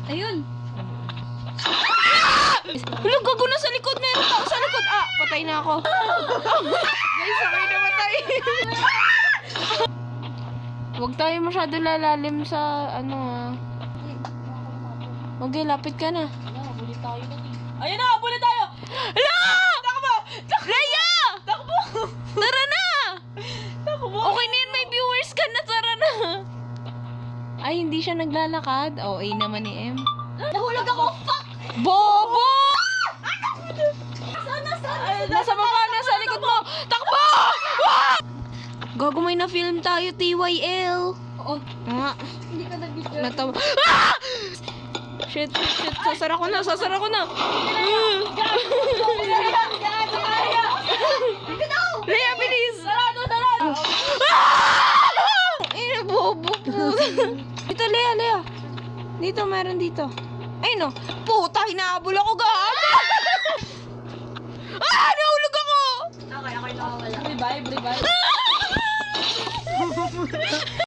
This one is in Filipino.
Ayun. Wala, gago na sa likod. Meron tao sa likod. Ah, patay na ako. Guys, ako'y namatay. Huwag tayo masyado lalalim sa ano ah. Okay, lapit ka na. Habulin tayo lang eh. Ayun na, habulin tayo! Hala! Takbo! Leia! Takbo! Tara na! Takbo! Okay na yun, may viewers ka na. Tara na. Ay, hindi siya naglalakad. Oh, A naman ni M. Nahulog ako! Fuck! Bobo! Sana! Nasa baba, nasa likod mo. Takbo! Ah! Gago, may na-film tayo, TYL. Oo. Ah, Hindi ka nag-video. natawa. Ah! Shit. Sasara ko na. Leia, bilis! Sarado! Bobo po. Dito, Leia. Dito, meron dito. Ay, no. Puta, hinahabol ako, gago! Ah! Nahulog ako! Okay, nakawala. Revive.